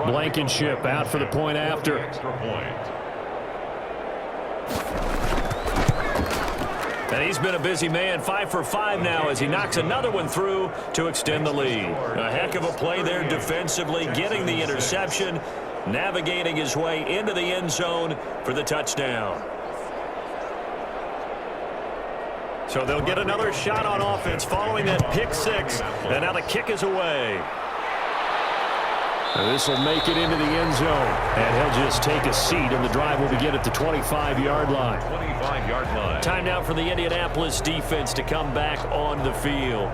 Blankenship out for the point after. Extra point. And he's been a busy man, 5 for 5 now as he knocks another one through to extend the lead. A heck of a play there defensively, getting the interception, navigating his way into the end zone for the touchdown. So they'll get another shot on offense following that pick 6, and now the kick is away. And this will make it into the end zone, and he'll just take a seat, and the drive will begin at the 25-yard line. 25-yard line. Time now for the Indianapolis defense to come back on the field.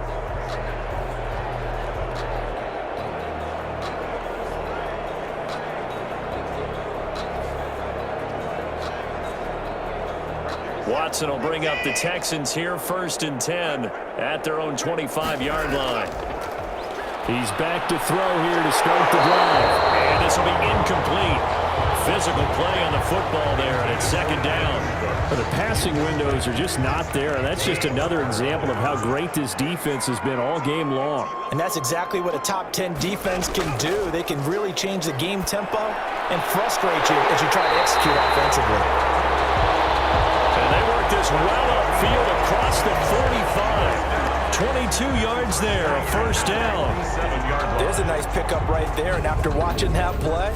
Watson will bring up the Texans here, 1st and 10 at their own 25-yard line. He's back to throw here to start the drive. And this will be incomplete. Physical play on the football there, and it's 2nd down. But the passing windows are just not there, and that's just another example of how great this defense has been all game long. And that's exactly what a top 10 defense can do. They can really change the game tempo and frustrate you as you try to execute offensively. And they work this well upfield across 22 yards there, a first down. There's a nice pickup right there, and after watching that play,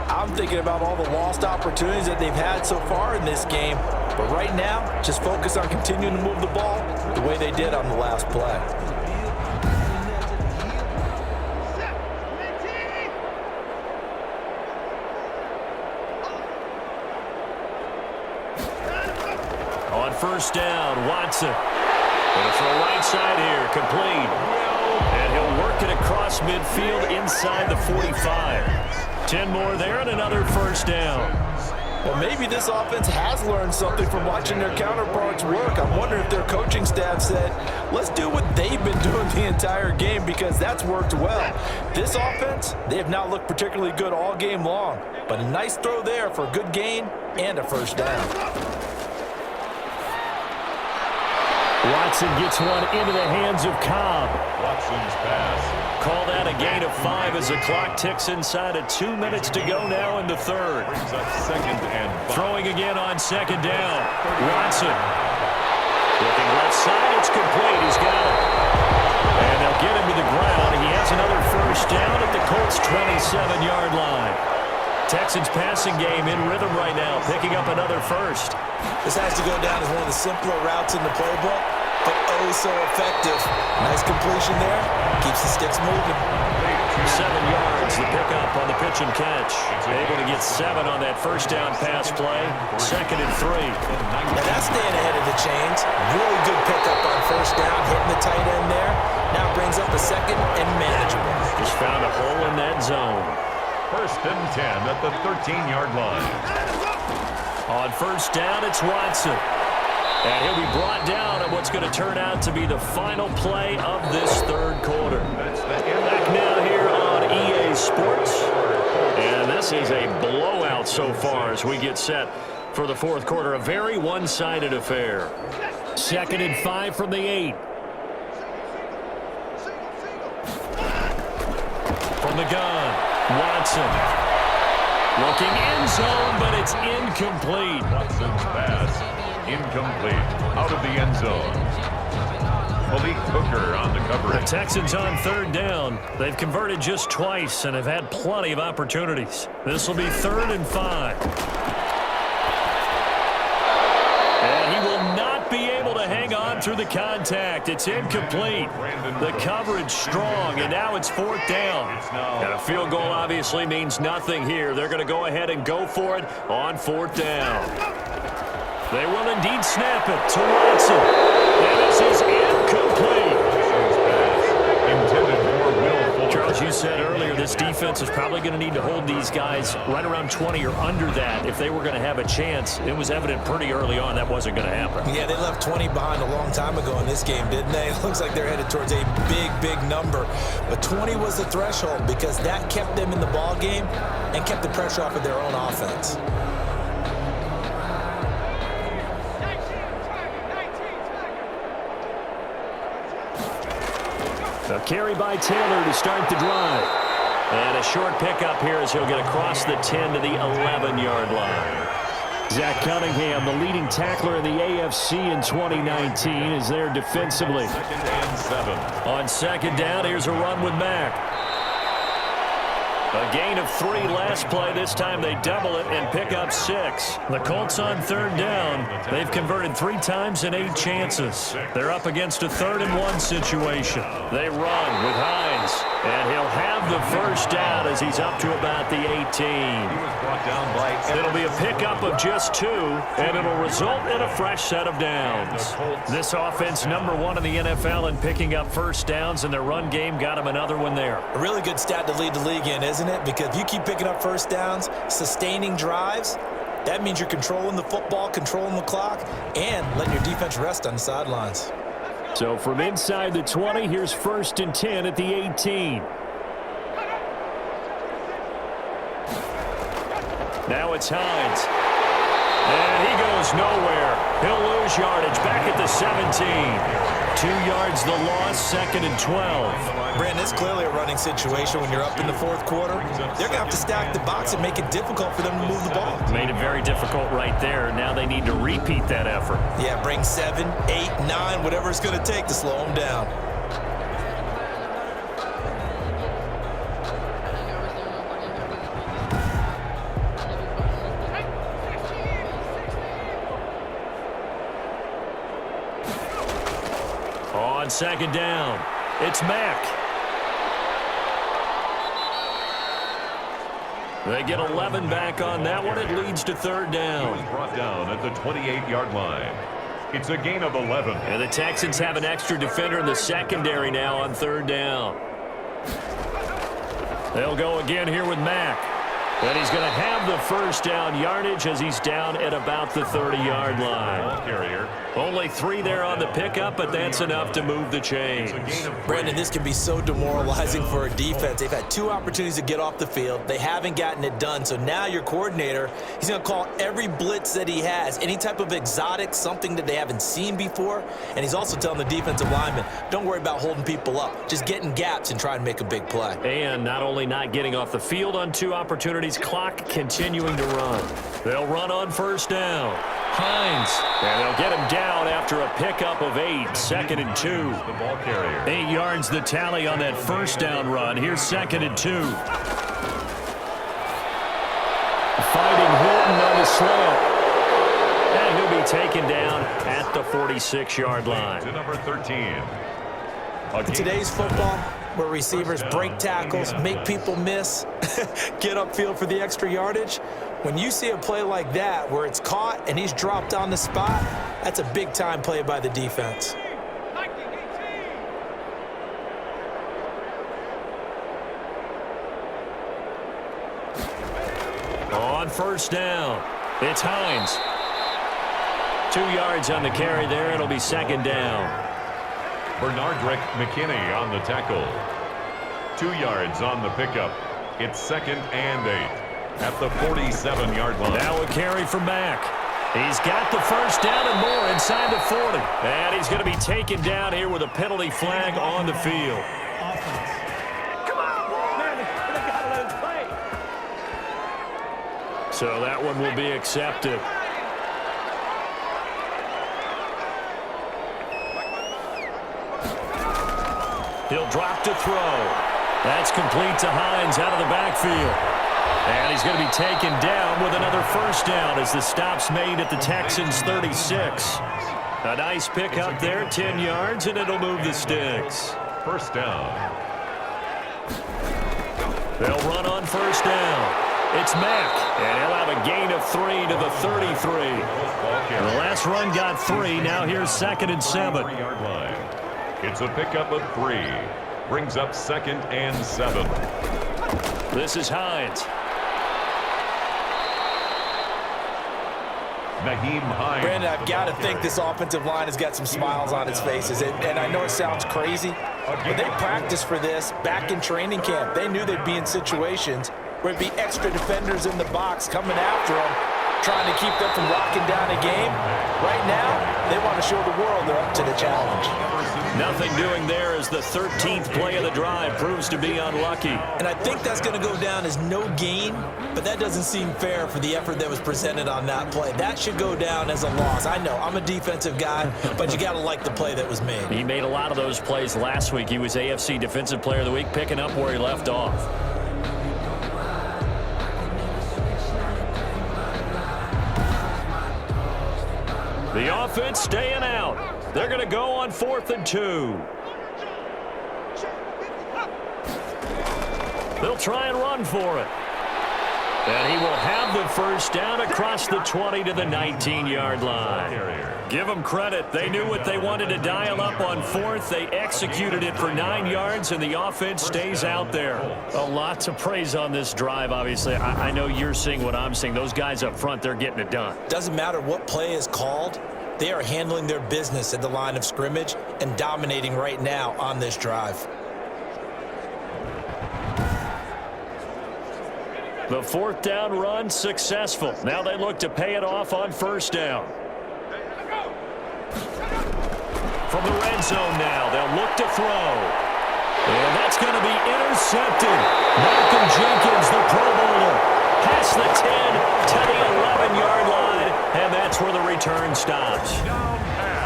I'm thinking about all the lost opportunities that they've had so far in this game. But right now, just focus on continuing to move the ball the way they did on the last play. On first down, Watson. Going to throw right side here, complete. And he'll work it across midfield inside the 45. 10 more there and another first down. Well, maybe this offense has learned something from watching their counterparts work. I'm wondering if their coaching staff said, let's do what they've been doing the entire game, because that's worked well. This offense, they have not looked particularly good all game long, but a nice throw there for a good gain and a first down. Watson gets one into the hands of Cobb. Watson's pass. Call that a gain of 5 as the clock ticks inside of 2 minutes to go now in the third. Brings up 2nd and 5. Throwing again on 2nd down. Watson. Looking left side, it's complete. He's got it. And they'll get him to the ground. He has another first down at the Colts' 27-yard line. Texans passing game in rhythm right now, picking up another first. This has to go down as one of the simpler routes in the playbook, but oh so effective. Nice completion there. Keeps the sticks moving. 7 yards, the pickup on the pitch and catch. Able to get 7 on that first down pass play. 2nd and 3. Now that's staying ahead of the chains. Really good pickup on first down, hitting the tight end there. Now brings up a 2nd and manageable. Just found a hole in that zone. 1st and 10 at the 13-yard line. On first down, it's Watson. And he'll be brought down at what's going to turn out to be the final play of this third quarter. Back now here on EA Sports. And this is a blowout so far as we get set for the fourth quarter. A very one-sided affair. 2nd and 5 from the 8. From the gun, Watson. Looking end zone, but it's incomplete. Watson's pass incomplete. Out of the end zone. Malik Hooker on the coverage. The Texans on 3rd down. They've converted just twice and have had plenty of opportunities. This will be 3rd and 5. And he will not be able to hang on through the contact. It's incomplete. The coverage strong, and now it's 4th down. And a field goal obviously means nothing here. They're going to go ahead and go for it on 4th down. They will indeed snap it to Watson. And this is incomplete. Intended for Will Fuller. Charles, you said earlier this defense is probably going to need to hold these guys right around 20 or under that if they were going to have a chance. It was evident pretty early on that wasn't going to happen. Yeah, they left 20 behind a long time ago in this game, didn't they? It looks like they're headed towards a big, big number. But 20 was the threshold because that kept them in the ball game and kept the pressure off of their own offense. A carry by Taylor to start the drive. And a short pickup here as he'll get across the 10 to the 11-yard line. Zach Cunningham, the leading tackler in the AFC in 2019, is there defensively. 2nd and 7. On 2nd down, here's a run with Mack. A gain of 3 last play. This time they double it and pick up 6. The Colts on 3rd down. They've converted 3 times in 8 chances. They're up against a 3rd and 1 situation. They run with Hines, and he'll have the first down as he's up to about the 18. He was brought down by It'll be a pickup of just 2, and it'll result in a fresh set of downs. This offense number 1 in the NFL in picking up first downs, and their run game got him another one there. A really good stat to lead the league in, isn't it? Because if you keep picking up first downs, sustaining drives, that means you're controlling the football, controlling the clock, and letting your defense rest on the sidelines. So from inside the 20, here's 1st and 10 at the 18. Now it's Hines. And he goes nowhere. He'll lose yardage back at the 17. 2 yards the loss, 2nd and 12. Brandon, it's clearly a running situation when you're up in the fourth quarter. They're going to have to stack the box and make it difficult for them to move the ball. Made it very difficult right there. Now they need to repeat that effort. Yeah, bring 7, 8, 9, whatever it's going to take to slow them down. On 2nd down, it's Mack. They get 11 back on that one. It leads to 3rd down. He was brought down at the 28-yard line. It's a gain of 11. And the Texans have an extra defender in the secondary now on 3rd down. They'll go again here with Mack. And he's going to have the 1st down yardage as he's down at about the 30-yard line. Ball carrier. Only 3 there on the pickup, but that's enough to move the chains. Brandon, this can be so demoralizing for a defense. They've had 2 opportunities to get off the field. They haven't gotten it done. So now your coordinator, he's going to call every blitz that he has, any type of exotic, something that they haven't seen before. And he's also telling the defensive linemen, don't worry about holding people up. Just get in gaps and try to make a big play. And not only not getting off the field on 2 opportunities, clock continuing to run. They'll run on 1st down. Hines. And they'll get him down after a pickup of 8. 2nd and 2. The ball carrier. 8 yards the tally on that 1st down run. Here's 2nd and 2. Fighting Hilton on the slant. And he'll be taken down at the 46-yard line. To number 13. In today's football, where receivers break tackles, make people miss, get upfield for the extra yardage, when you see a play like that where it's caught and he's dropped on the spot, that's a big-time play by the defense. On 1st down, it's Hines. 2 yards on the carry there. It'll be 2nd down. Bernardrick McKinney on the tackle. 2 yards on the pickup. It's 2nd and 8 at the 47-yard line. Now a carry for Mack. He's got the 1st down and more inside the 40. And he's going to be taken down here with a penalty flag on the field. Come on, man, they gotta let him play. So that one will be accepted. He'll drop to throw. That's complete to Hines out of the backfield. And he's going to be taken down with another 1st down as the stop's made at the Texans' 36. A nice pickup there, 10 yards, and it'll move the sticks. 1st down. They'll run on 1st down. It's Mack, and he'll have a gain of 3 to the 33. The last run got 3. Now here's 2nd and 7. 3-yard line. It's a pickup of 3. Brings up 2nd and 7. This is Hines. Naheem Hines. Brandon, I've got to think this offensive line has got some smiles on its faces. And I know it sounds crazy, but they practiced for this back in training camp. They knew they'd be in situations where it'd be extra defenders in the box coming after them, trying to keep them from locking down a game. Right now, they want to show the world they're up to the challenge. Nothing doing there as the 13th play of the drive proves to be unlucky. And I think that's going to go down as no gain, but that doesn't seem fair for the effort that was presented on that play. That should go down as a loss. I know, I'm a defensive guy, but you got to like the play that was made. He made a lot of those plays last week. He was AFC Defensive Player of the Week, picking up where he left off. The offense staying out. They're going to go on 4th and 2. They'll try and run for it. And he will have the 1st down across the 20 to the 19-yard line. Give them credit. They knew what they wanted to dial up on 4th. They executed it for 9 yards, and the offense stays out there. A lot to praise on this drive, obviously. I know you're seeing what I'm seeing. Those guys up front, they're getting it done. Doesn't matter what play is called. They are handling their business at the line of scrimmage and dominating right now on this drive. The fourth down run successful. Now they look to pay it off on first down. From the red zone now, they'll look to throw. And that's going to be intercepted. Malcolm Jenkins, the Pro Bowler, past the 10 to the 11-yard line, and that's where the return stops.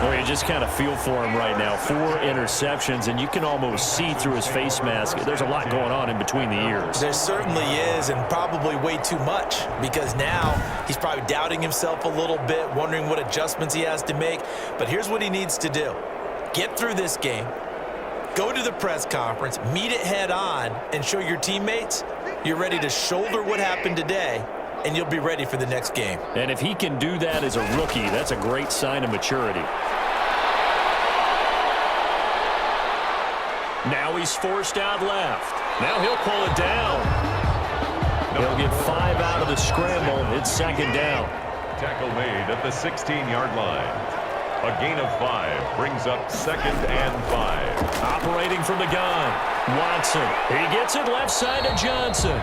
Well, you just kind of feel for him right now. 4 interceptions, and you can almost see through his face mask. There's a lot going on in between the ears. There certainly is, and probably way too much, because now he's probably doubting himself a little bit, wondering what adjustments he has to make. But here's what he needs to do. Get through this game, go to the press conference, meet it head on, and show your teammates you're ready to shoulder what happened today, and you'll be ready for the next game. And if he can do that as a rookie, that's a great sign of maturity. Now he's forced out left. Now he'll pull it down. He'll get 5 out of the scramble. It's second down. Tackle made at the 16-yard line. A gain of 5 brings up second and 5. Operating from the gun, Watson. He gets it left side to Johnson.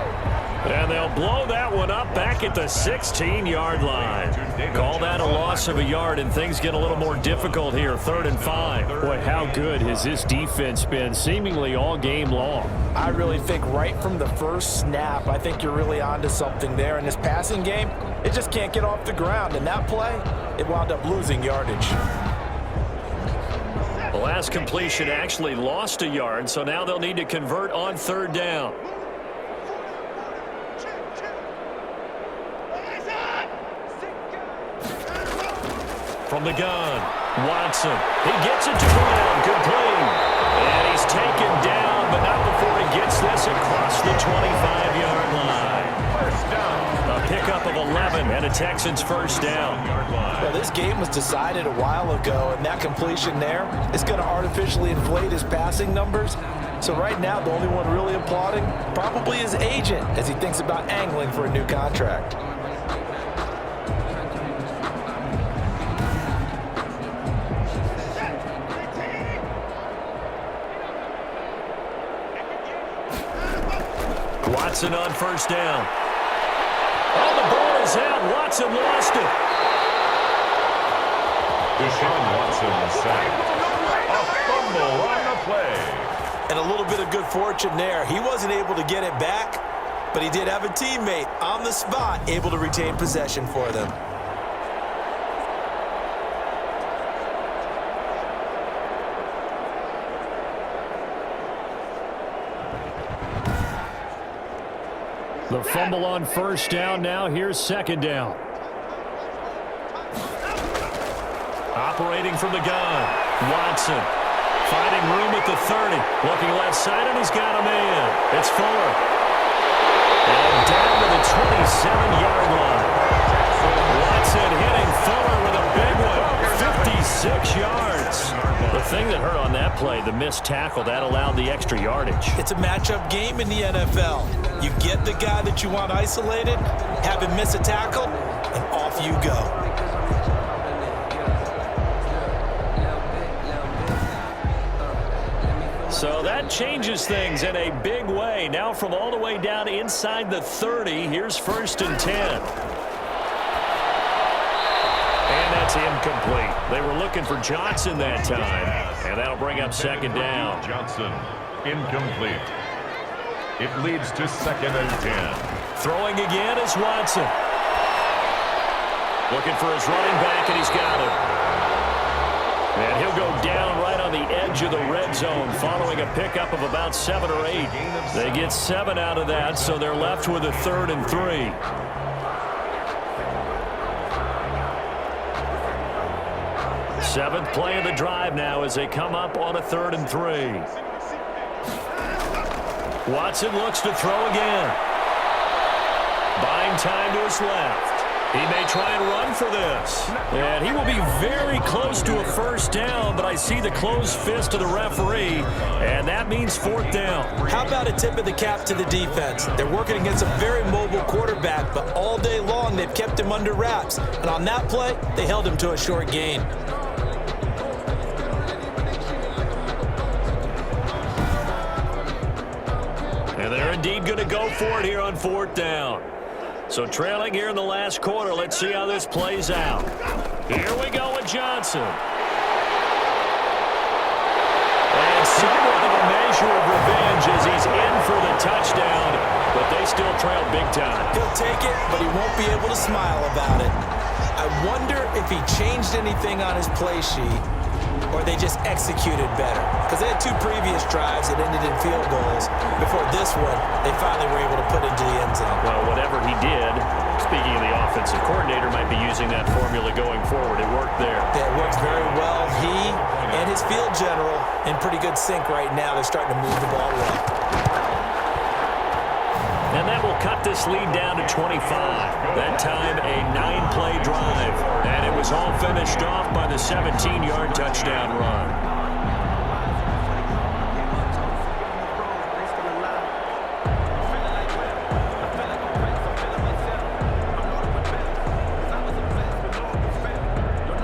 And they'll blow that one up back at the 16-yard line. Call that a loss of a yard, and things get a little more difficult here. 3rd and 5. Boy, how good has this defense been seemingly all game long? I really think right from the first snap, I think you're really onto something there. In this passing game, it just can't get off the ground. And that play, it wound up losing yardage. The last completion actually lost a yard, so now they'll need to convert on 3rd down. From the gun, Watson. He gets it to Brown, complete. And he's taken down, but not before he gets this across the 25-yard line. First down. A pickup of 11 and a Texans first down. Well, this game was decided a while ago, and that completion there is going to artificially inflate his passing numbers. So right now, the only one really applauding probably his agent as he thinks about angling for a new contract. Watson on first down. Oh, the ball is out. Watson lost it. Deshaun Watson sacked. A fumble on the play. And a little bit of good fortune there. He wasn't able to get it back, but he did have a teammate on the spot able to retain possession for them. The fumble on first down. Now here's second down. Operating from the gun, Watson. Finding room at the 30. Looking left side, and he's got a man. It's Fuller. And down to the 27-yard line. Watson hitting Fuller with a big one. 56 yards. The thing that hurt on that play, the missed tackle, that allowed the extra yardage. It's a matchup game in the NFL. You get the guy that you want isolated, have him miss a tackle, and off you go. So that changes things in a big way. Now from all the way down inside the 30, here's 1st and 10. And that's incomplete. They were looking for Johnson that time, and that'll bring up second down. Johnson, incomplete. It leads to 2nd and 10. Throwing again is Watson. Looking for his running back, and he's got him. And he'll go down right on the edge of the red zone following a pickup of about 7 or 8. They get 7 out of that, so they're left with a 3rd and 3. Seventh play of the drive now as they come up on a 3rd and 3. Watson looks to throw again. Buying time to his left. He may try and run for this. And he will be very close to a first down, but I see the closed fist of the referee, and that means 4th down. How about a tip of the cap to the defense? They're working against a very mobile quarterback, but all day long they've kept him under wraps. And on that play, they held him to a short gain. And they're in indeed going to go for it here on 4th down. So trailing here in the last quarter. Let's see how this plays out. Here we go with Johnson. And somewhat of a measure of revenge as he's in for the touchdown, but they still trail big time. He'll take it, but he won't be able to smile about it. I wonder if he changed anything on his play sheet or they just executed better. Because they had 2 previous drives that ended in field goals. Before this one, they finally were able to put into the end zone. Well, whatever he did, speaking of the offensive coordinator, might be using that formula going forward. It worked there. Yeah, it works very well. He and his field general in pretty good sync right now. They're starting to move the ball well. And that will cut this lead down to 25. That time, a 9-play drive. And it was all finished off by the 17-yard touchdown run.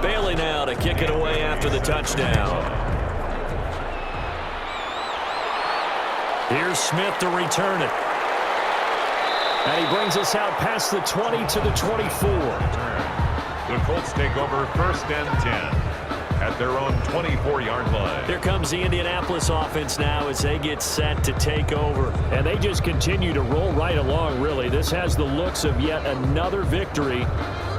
Bailey now to kick it away after the touchdown. Here's Smith to return it. And he brings us out past the 20 to the 24. The Colts take over 1st and 10 at their own 24-yard line. Here comes the Indianapolis offense now as they get set to take over. And they just continue to roll right along, really. This has the looks of yet another victory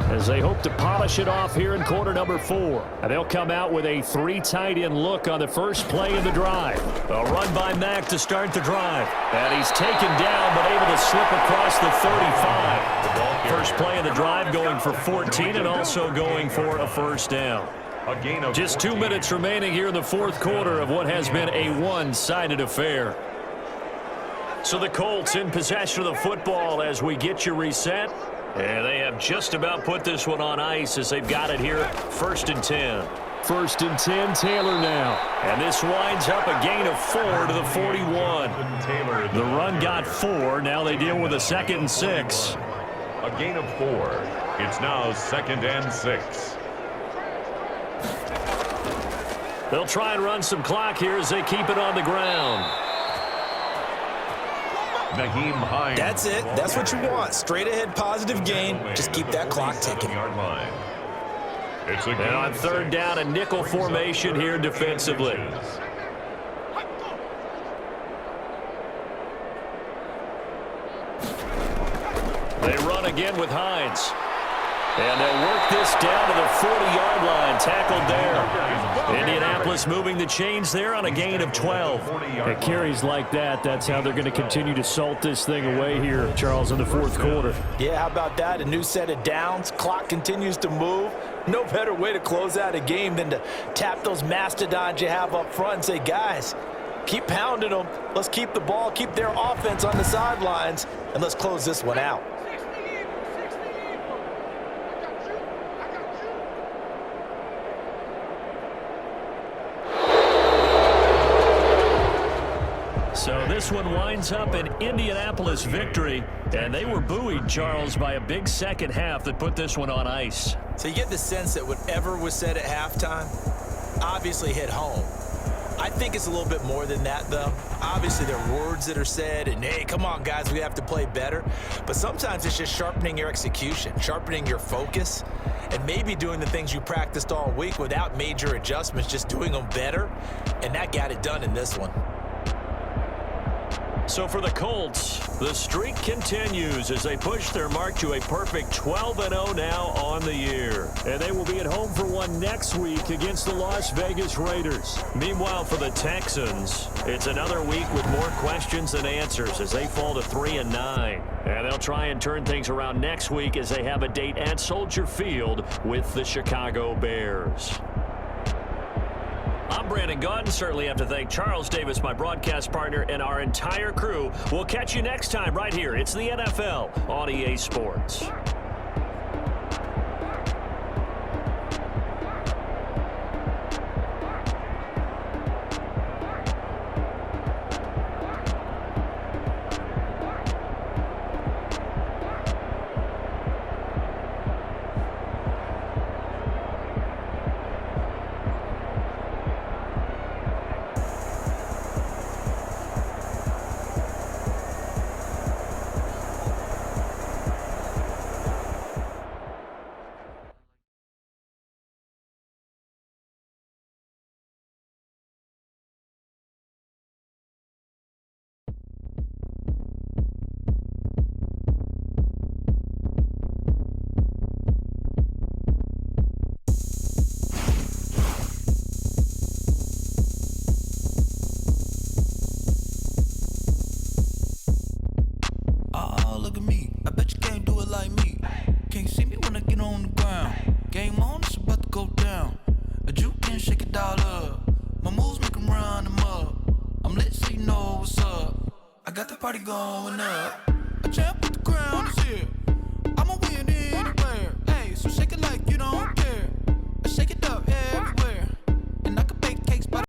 as they hope to polish it off here in quarter number 4. And they'll come out with a 3 tight end look on the first play of the drive. A run by Mack to start the drive. And he's taken down but able to slip across the 35. First play of the drive going for 14 and also going for a 1st down. A gain of Just 2 minutes remaining here in the 4th quarter of what has been a one-sided affair. So the Colts in possession of the football as we get you reset. And they have just about put this one on ice as they've got it here. 1st and 10. 1st and 10, Taylor now. And this winds up a gain of 4 to the 41. The run got 4. Now they deal with a 2nd and 6. a gain of 4. It's now 2nd and 6. They'll try and run some clock here as they keep it on the ground. Naheem Hines. That's it. That's what you want. Straight ahead positive gain. Just keep that clock ticking. It's a and on 3rd down, a nickel formation here defensively. They run again with Hines. And they'll work this down to the 40-yard line. Tackled there. Indianapolis moving the chains there on a gain of 12. At carries like that, that's how they're going to continue to salt this thing away here, Charles, in the 4th quarter. Yeah, how about that? A new set of downs. Clock continues to move. No better way to close out a game than to tap those mastodons you have up front and say, guys, keep pounding them. Let's keep the ball, keep their offense on the sidelines, and let's close this one out. So this one winds up an Indianapolis victory, and they were buoyed, Charles, by a big second half that put this one on ice. So you get the sense that whatever was said at halftime obviously hit home. I think it's a little bit more than that, though. Obviously, there are words that are said, and, hey, come on, guys, we have to play better. But sometimes it's just sharpening your execution, sharpening your focus, and maybe doing the things you practiced all week without major adjustments, just doing them better, and that got it done in this one. So for the Colts, the streak continues as they push their mark to a perfect 12-0 now on the year. And they will be at home for one next week against the Las Vegas Raiders. Meanwhile, for the Texans, it's another week with more questions than answers as they fall to 3-9. And they'll try and turn things around next week as they have a date at Soldier Field with the Chicago Bears. I'm Brandon Gaudin. Certainly have to thank Charles Davis, my broadcast partner, and our entire crew. We'll catch you next time right here. It's the NFL on EA Sports. on the ground. Game on, it's about to go down. A juke can shake it all up. My moves make them run them up. I'm lit so you know what's up. I got the party going up. A champ